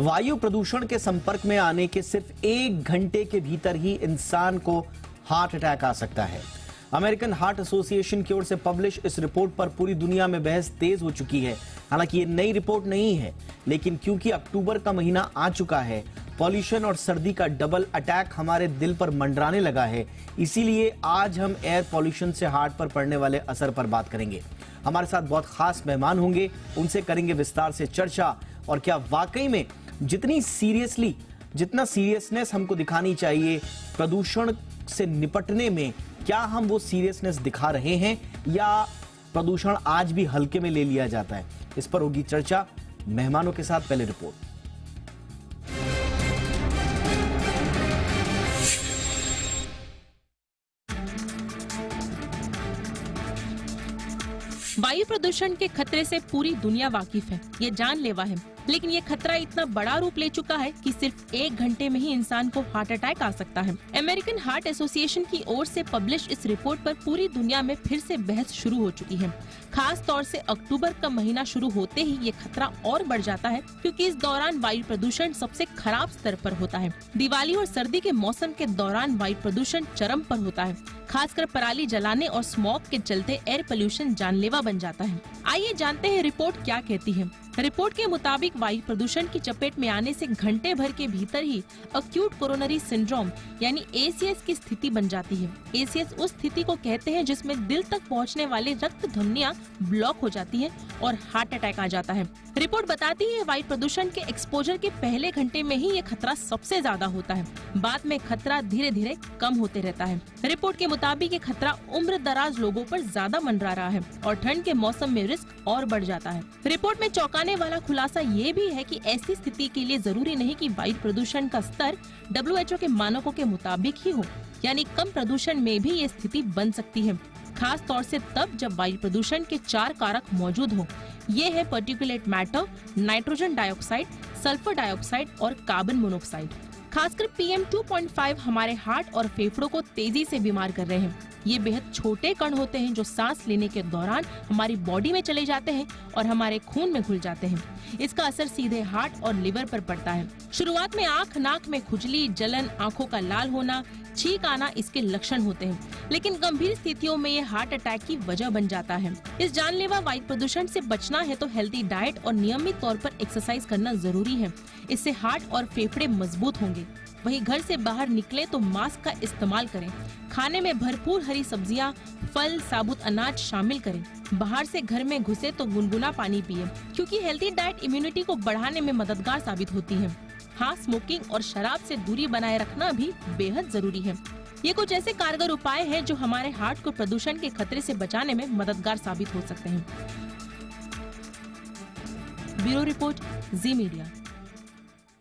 वायु प्रदूषण के संपर्क में आने के सिर्फ 1 घंटे के भीतर ही इंसान को हार्ट अटैक आ सकता है। अमेरिकन हार्ट एसोसिएशन की ओर से पब्लिश इस रिपोर्ट पर पूरी दुनिया में बहस तेज हो चुकी है। हालांकि ये नई रिपोर्ट नहीं है, लेकिन क्योंकि अक्टूबर का महीना आ चुका है, पॉल्यूशन और सर्दी का डबल अटैक हमारे दिल पर मंडराने लगा है, इसीलिए आज हम एयर पॉल्यूशन से हार्ट पर पड़ने वाले असर पर बात करेंगे। हमारे साथ बहुत खास मेहमान होंगे, उनसे करेंगे विस्तार से चर्चा। और क्या वाकई में जितना सीरियसनेस हमको दिखानी चाहिए प्रदूषण से निपटने में, क्या हम वो सीरियसनेस दिखा रहे हैं या प्रदूषण आज भी हल्के में ले लिया जाता है? इस पर होगी चर्चा मेहमानों के साथ। पहले रिपोर्ट। वायु प्रदूषण के खतरे से पूरी दुनिया वाकिफ है, ये जानलेवा है। लेकिन ये खतरा इतना बड़ा रूप ले चुका है कि सिर्फ 1 घंटे में ही इंसान को हार्ट अटैक आ सकता है। अमेरिकन हार्ट एसोसिएशन की ओर से पब्लिश इस रिपोर्ट पर पूरी दुनिया में फिर से बहस शुरू हो चुकी है। खास तौर से अक्टूबर का महीना शुरू होते ही ये खतरा और बढ़ जाता है, क्योंकि इस दौरान वायु प्रदूषण सबसे खराब स्तर पर होता है। दिवाली और सर्दी के मौसम के दौरान वायु प्रदूषण चरम पर होता है। खासकर पराली जलाने और स्मॉग के चलते एयर पोल्यूशन जानलेवा बन जाता है। आइए जानते हैं रिपोर्ट क्या कहती है। रिपोर्ट के मुताबिक वायु प्रदूषण की चपेट में आने से घंटे भर के भीतर ही अक्यूट कोरोनरी सिंड्रोम यानी ACS की स्थिति बन जाती है। ACS उस स्थिति को कहते हैं जिसमें दिल तक पहुंचने वाले रक्त धमनियां ब्लॉक हो जाती हैं और हार्ट अटैक आ जाता है। रिपोर्ट बताती है वायु प्रदूषण के एक्सपोजर के पहले घंटे में ही ये खतरा सबसे ज्यादा होता है, बाद में खतरा धीरे धीरे कम होते रहता है। रिपोर्ट के मुताबिक ये खतरा उम्र दराज लोगों पर ज्यादा मंडरा रहा है और ठंड के मौसम में रिस्क और बढ़ जाता है। रिपोर्ट में चौंकाने वाला खुलासा ये भी है कि ऐसी स्थिति के लिए जरूरी नहीं कि वायु प्रदूषण का स्तर WHO के मानकों के मुताबिक ही हो, यानी कम प्रदूषण में भी ये स्थिति बन सकती है। खास तौर से तब जब वायु प्रदूषण के 4 कारक मौजूद हो। ये है particulate matter, nitrogen dioxide, sulphur dioxide और कार्बन मोनोऑक्साइड। खासकर PM 2.5 हमारे हार्ट और फेफड़ों को तेजी से बीमार कर रहे हैं। ये बेहद छोटे कण होते हैं जो सांस लेने के दौरान हमारी बॉडी में चले जाते हैं और हमारे खून में घुल जाते हैं। इसका असर सीधे हार्ट और लिवर पर पड़ता है। शुरुआत में आँख नाक में खुजली, जलन, आँखों का लाल होना, छींक आना इसके लक्षण होते हैं, लेकिन गंभीर स्थितियों में ये हार्ट अटैक की वजह बन जाता है। इस जानलेवा वायु प्रदूषण से बचना है तो हेल्दी डाइट और नियमित तौर पर एक्सरसाइज करना जरूरी है। इससे हार्ट और फेफड़े मजबूत होंगे। वहीं घर से बाहर निकले तो मास्क का इस्तेमाल करें। खाने में भरपूर हरी सब्जियां, फल, साबुत अनाज शामिल करें। बाहर से घर में घुसे तो गुनगुना पानी पिए, क्योंकि हेल्दी डाइट इम्यूनिटी को बढ़ाने में मददगार साबित होती है। हाँ, स्मोकिंग और शराब से दूरी बनाए रखना भी बेहद जरूरी है। ये कुछ ऐसे कारगर उपाय हैं जो हमारे हार्ट को प्रदूषण के खतरे से बचाने में मददगार साबित हो सकते हैं। ब्यूरो रिपोर्ट, जी मीडिया।